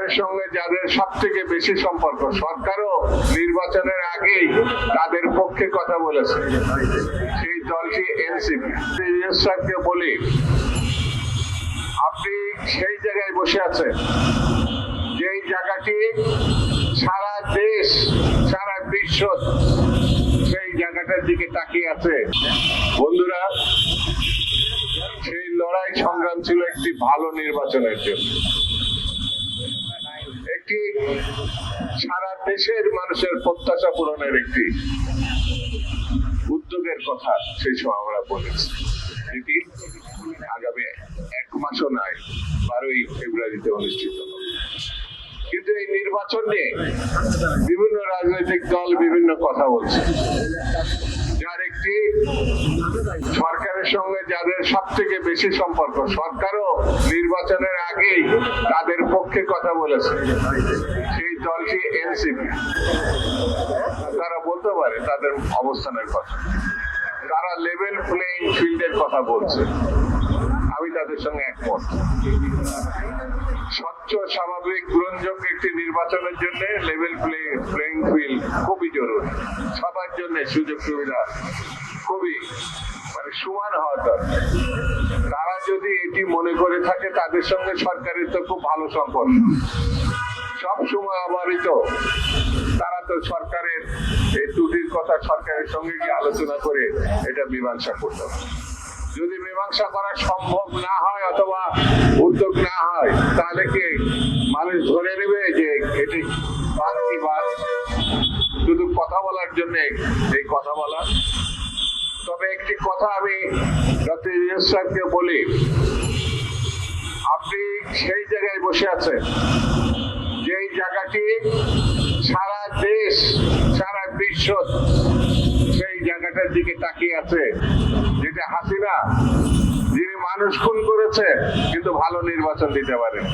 সরকারের সঙ্গে যাদের সব থেকে বেশি সম্পর্ক, সরকারও নির্বাচনের আগেই তাদের পক্ষে কথা বলেছে, সেই দলটি এনসিপি। সাহেবকে বলি, আপনি সেই জায়গায় বসে আছেন যেই জায়গাটি সারা দেশ সারা বিশ্ব সেই জায়গাটার দিকে তাকিয়ে আছে। বন্ধুরা, সেই লড়াই সংগ্রাম ছিল একটি ভালো নির্বাচনের জন্য, একটি সারা দেশের মানুষের প্রত্যাশা পূরণের একটি উদ্যোগের কথা সেই সময় আমরা বলেছি, যেটি আগামী 1 মাসও নয় 12ই ফেব্রুয়ারিতে অনুষ্ঠিত হবে। কিন্তু এই নির্বাচন নিয়ে বিভিন্ন রাজনৈতিক দল বিভিন্ন কথা বলছে, যার একটি সরকারের সঙ্গে যাদের সব থেকে বেশি সম্পর্ক, সরকারও নির্বাচনের আগেই তাদের পক্ষে কথা বলেছে, সেই দলটি এনসিপি। তারা বলতে পারে তাদের অবস্থানের কথা, তারা লেভেল প্লেইং ফিল্ডের কথা বলছে, আমি তাদের সঙ্গে একমত। স্বচ্ছ স্বাভাবিক গ্রহণযোগ্য একটি নির্বাচনের জন্য লেভেল প্লেইং ফিল্ড খুবই জরুরি, সবার জন্য সুযোগ সুবিধা খুবই সমান হওয়া দরকার। তারা যদি এটি মনে করে থাকে, তাদের সঙ্গে সরকারের তো খুব ভালো সম্পর্ক, সব সময় অবারিত, তারা তো সরকারের এই ত্রুটির কথা সরকারের সঙ্গে গিয়ে আলোচনা করে এটা মীমাংসা করতে হবে। যদি মীমাংসা করা সম্ভব না হয় অথবা উদ্যোগ না হয়, তাহলে কি মানুষ ধরে নেবে যে এটি বাদ, শুধু কথা বলার জন্য এই কথা বলা? তবে একটি কথা আমি ডক্টর ইউনূস সাহেবকে বলি, আপনি সেই জায়গায় বসে আছেন যেই জায়গাটি সারা দেশ সারা বিশ্ব সেই জায়গাটার দিকে তাকিয়ে আছে, যেটা হাসিনা, যিনি মানুষ খুন করেছে কিন্তু ভালো নির্বাচন দিতে পারেন।